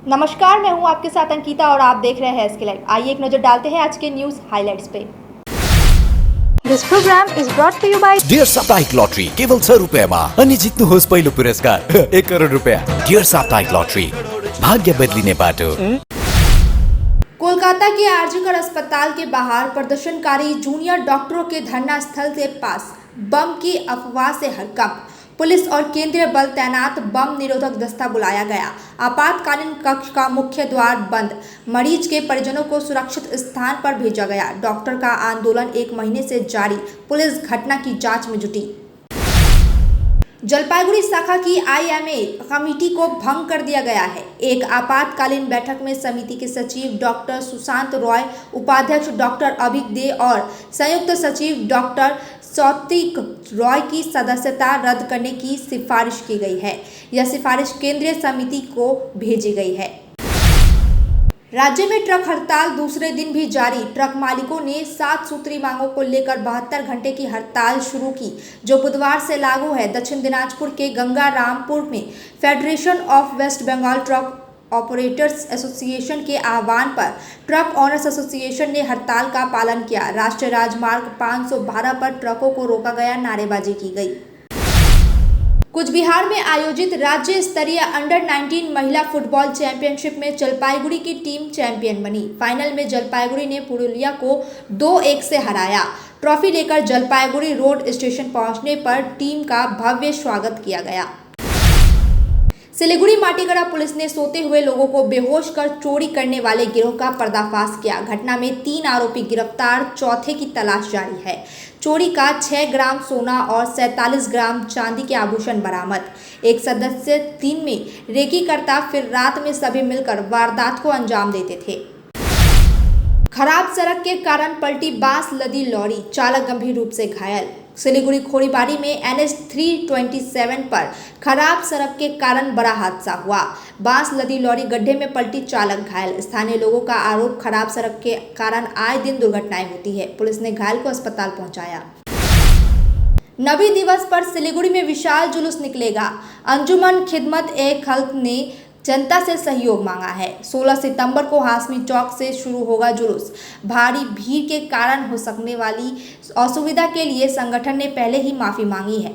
नमस्कार, मैं हूं आपके साथ अंकिता और आप देख रहे हैं एसके लाइव। आइए एक नजर डालते हैं आज के न्यूज हाइलाइट्स पे। This program is brought to you by dear साप्ताहिक लॉटरी केवल 100 रुपयामा अनि जित्नुहोस् पहिलो पुरस्कार 1 करोड रुपया। डियर साप्ताहिक लॉटरी, भाग्य बदलिने बाटो। कोलकाता के आरजीकर अस्पताल के बाहर प्रदर्शनकारी जूनियर डॉक्टरों के धरना स्थल के पास बम की अफवाह से हड़कंप। पुलिस और केंद्रीय बल तैनात, बम निरोधक दस्ता बुलाया गया। आपातकालीन कक्ष का मुख्य द्वार बंद। मरीज के परिजनों को सुरक्षित स्थान पर भेजा गया। डॉक्टर का आंदोलन 1 महीने से जारी। पुलिस घटना की जांच में जुटी। जलपाईगुड़ी शाखा की आईएमए कमेटी को भंग कर दिया गया है। एक आपातकालीन बैठक में समिति के सचिव डॉक्टर सुशांत रॉय, उपाध्यक्ष डॉक्टर अभिक दे और संयुक्त सचिव डॉक्टर सौतिक रॉय की सदस्यता रद्द करने की सिफारिश की गई है। यह सिफारिश केंद्रीय समिति को भेजी गई है। राज्य में ट्रक हड़ताल दूसरे दिन भी जारी। ट्रक मालिकों ने 7 सूत्री मांगों को लेकर 72 घंटे की हड़ताल शुरू की, जो बुधवार से लागू है। दक्षिण दिनाजपुर के गंगारामपुर में federation of West Bengal truck operators association के आह्वान पर ट्रक ऑनर्स एसोसिएशन ने हड़ताल का पालन किया। राष्ट्रीय राजमार्ग 512 पर ट्रकों को रोका गया, नारेबाजी की गई। कुछ बिहार में आयोजित राज्य स्तरीय अंडर 19 महिला फुटबॉल चैंपियनशिप में जलपाईगुड़ी की टीम चैंपियन बनी। फाइनल में जलपाईगुड़ी ने पुरुलिया को 2-1 से हराया। ट्रॉफी लेकर जलपाईगुड़ी रोड स्टेशन पहुंचने पर टीम का भव्य स्वागत किया गया। सिलीगुड़ी माटीगड़ा पुलिस ने सोते हुए लोगों को बेहोश कर चोरी करने वाले गिरोह का पर्दाफाश किया। घटना में 3 आरोपी गिरफ्तार, चौथे की तलाश जारी है। चोरी का 6 ग्राम सोना और 47 ग्राम चांदी के आभूषण बरामद। एक सदस्य दिन में रेकी करता, फिर रात में सभी मिलकर वारदात को अंजाम देते थे। खराब सड़क के कारण पलटी बांस लदी लॉरी, चालक गंभीर रूप से घायल। सिलीगुड़ी खोरीबाड़ी में NH 327 पर खराब सड़क के कारण बड़ा हादसा हुआ। बांस लदी लॉरी गड्ढे में पलटी, चालक घायल। स्थानीय लोगों का आरोप, खराब सड़क के कारण आए दिन दुर्घटनाएं होती है। पुलिस ने घायल को अस्पताल पहुंचाया। नबी दिवस पर सिलीगुड़ी में विशाल जुलूस निकलेगा। अंजुमन खिदमत ए खल्क ने जनता से सहयोग मांगा है। 16 सितंबर को हाशमी चौक से शुरू होगा जुलूस। भारी भीड़ के कारण हो सकने वाली असुविधा के लिए संगठन ने पहले ही माफी मांगी है।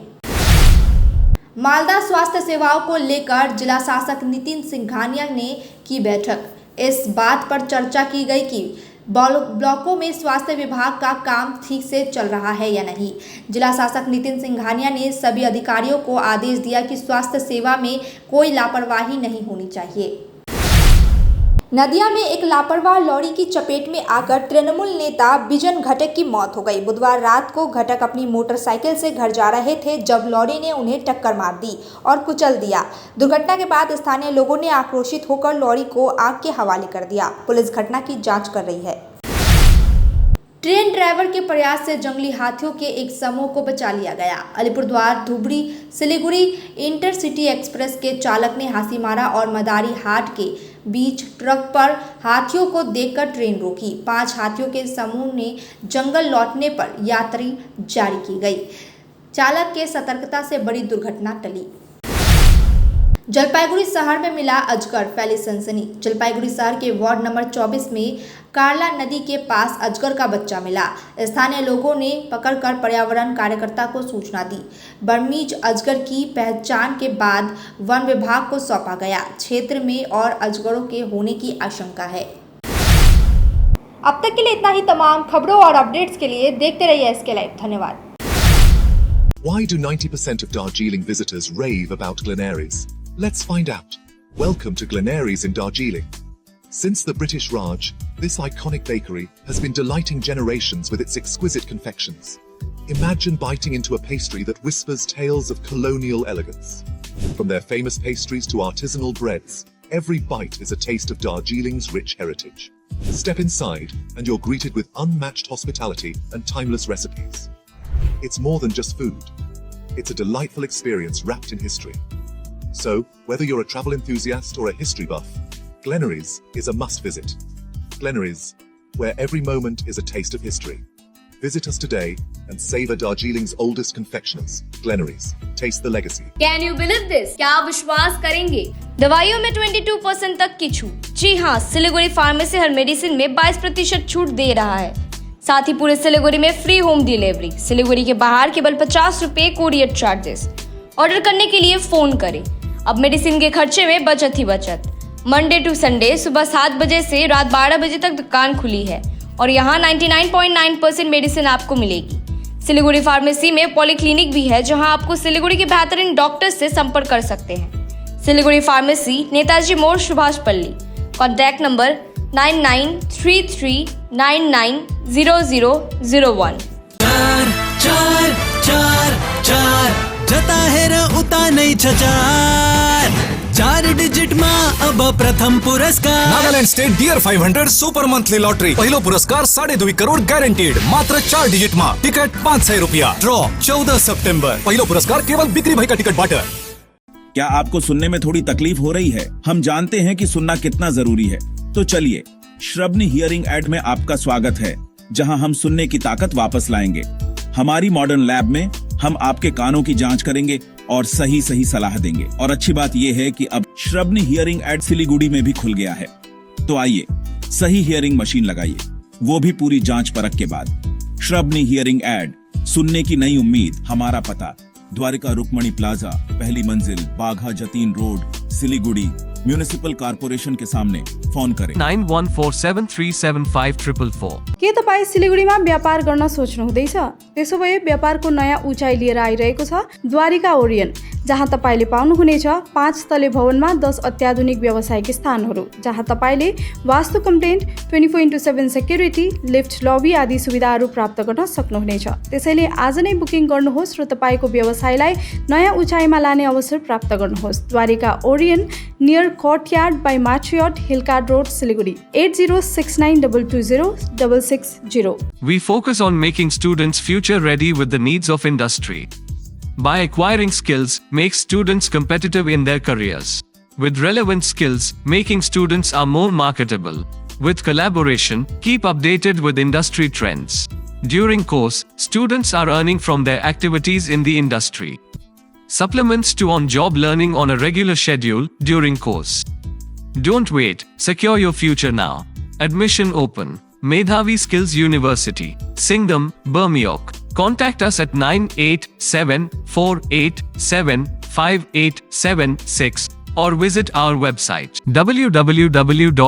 मालदा स्वास्थ्य सेवाओं को लेकर जिला शासक नितिन सिंघानिया ने की बैठक। इस बात पर चर्चा की गई कि ब्लॉकों में स्वास्थ्य विभाग का काम ठीक से चल रहा है या नहीं। जिला शासक नितिन सिंघानिया ने सभी अधिकारियों को आदेश दिया कि स्वास्थ्य सेवा में कोई लापरवाही नहीं होनी चाहिए। नदिया में एक लापरवाह लॉरी की चपेट में आकर तृणमूल नेता बिजन घटक की मौत हो गई। बुधवार रात को घटक अपनी मोटरसाइकिल से घर जा रहे थे जब लॉरी ने उन्हें टक्कर मार दी और कुचल दिया। दुर्घटना के बाद स्थानीय लोगों ने आक्रोशित होकर लॉरी को आग के हवाले कर दिया। पुलिस घटना की जांच कर रही है। ट्रेन ड्राइवर के प्रयास से जंगली हाथियों के एक समूह को बचा लिया गया। अलीपुरद्वार धुबरी सिलीगुड़ी इंटरसिटी एक्सप्रेस के चालक ने हासीमारा और मदारी हाट के बीच ट्रक पर हाथियों को देखकर ट्रेन रोकी। 5 हाथियों के समूह ने जंगल लौटने पर यात्री जारी की गई। चालक के सतर्कता से बड़ी दुर्घटना टली। जलपाईगुड़ी शहर में मिला अजगर, फैली सनसनी। जलपाईगुड़ी शहर के वार्ड नंबर 24 में कारला नदी के पास अजगर का बच्चा मिला। स्थानीय लोगों ने पकड़कर पर्यावरण कार्यकर्ता को सूचना दी। बर्मीज अजगर की पहचान के बाद वन विभाग को सौंपा गया। क्षेत्र में और अजगरों के होने की आशंका है। अब तक के लिए इतना ही। तमाम खबरों और अपडेट्स के लिए देखते रहिए एसके लाइव। धन्यवाद। Why do 90% of Darjeeling visitors rave about Glenaries? Let's find out. Welcome to Glenaries in Darjeeling. Since the British Raj, this iconic bakery has been delighting generations with its exquisite confections. Imagine biting into a pastry that whispers tales of colonial elegance. From their famous pastries to artisanal breads, every bite is a taste of Darjeeling's rich heritage. Step inside and you're greeted with unmatched hospitality and timeless recipes. It's more than just food. It's a delightful experience wrapped in history. So, whether you're a travel enthusiast or a history buff, Glenaries is a must visit. Glenaries, where every moment is a taste of history. Visit us today and savor Darjeeling's oldest confectioners, Glenaries. Taste the legacy. Can you believe this? क्या आप विश्वास करेंगे? दवाइयों में 22% तक की छूट। जी हाँ, सिलीगुड़ी फार्मेसी हर मेडिसिन में 22% छूट दे रहा है। साथ ही पूरे सिलीगुड़ी में फ्री होम डिलीवरी। सिलीगुड़ी के बाहर केवल 50 रुपए कोरियर चार्जेस। ऑर्डर करने के लिए फोन करें। अब मेडिसिन के खर्चे में बचत ही बचत। मंडे टू संडे सुबह 7 बजे से रात 12 बजे तक दुकान खुली है और यहाँ 99.9% मेडिसिन आपको मिलेगी। सिलीगुड़ी फार्मेसी में पॉलीक्लिनिक भी है जहां आपको सिलीगुड़ी के बेहतरीन डॉक्टर से संपर्क कर सकते हैं। सिलीगुड़ी फार्मेसी, नेताजी मोड़, सुभाष पल्ली। Contact number 9933990001। जता है र उता नहीं छचार 4 डिजिट मा अब प्रथम पुरस्कार Nagaland state dear 500 super monthly lottery पहिलो पुरस्कार 2.5 करोड़ गारंटीड मात्र 4 डिजिट मा टिकट 500 रुपया ड्रॉ 14 सितंबर पहिलो पुरस्कार केवल बिक्री भई का टिकट बाट। क्या आपको सुनने में थोड़ी तकलीफ हो रही है? हम जानते हैं कि सुनना कितना जरूरी है, तो चलिए श्रवणी हियरिंग एड में आपका स्वागत है, जहां हम सुनने की ताकत वापस लाएंगे। हमारी मॉडर्न लैब में हम आपके कानों की जांच करेंगे और सही सलाह देंगे। और अच्छी बात यह है कि अब श्रवणी हियरिंग एड सिलीगुड़ी में भी खुल गया है। तो आइए सही हियरिंग मशीन लगाइए, वो भी पूरी जांच परख के बाद। श्रवणी हियरिंग एड, सुनने की नई उम्मीद। हमारा पता द्वारिका रुक्मणी प्लाजा, पहली मंजिल, Bagha Jatin road, Siliguri. Municipal corporation के सामने फोन करें 9147375444। के तपाईँ सिलिगुडीमा व्यापार गर्न सोच्नुहुँदैछ? त्यसो भए व्यापारको नयाँ उचाइ लिएर आइरहेको छ द्वारिका ओरियन, जहाँ तपाईँले पाउनुहुनेछ 5 तले भवनमा 10 अत्याधुनिक व्यावसायिक स्थानहरू, जहाँ तपाईँले वास्तु कम्प्लेन्ट, 24/7 सेक्युरिटी, लिफ्ट, लबी आदि सुविधाहरू प्राप्त गर्न सक्नुहुनेछ। त्यसैले आज नै बुकिङ गर्नुहोस् र तपाईँको व्यवसायलाई नयाँ उचाइमा लाने अवसर प्राप्त गर्नुहोस्। Dwarika Orion, near courtyard by Marriott, hill cart road, Siliguri. 8069220660। We focus on making students future ready with the needs of industry. By acquiring skills, make students competitive in their careers. With relevant skills, making students are more marketable. With collaboration, keep updated with industry trends. During course, students are earning from their activities in the industry. Supplements to on-job learning on a regular schedule during course. Don't wait, secure your future now. Admission open. Medhavi Skills University, Singham, Burmioc. Contact us at 9874875876 or visit our website www.msu.edu.in.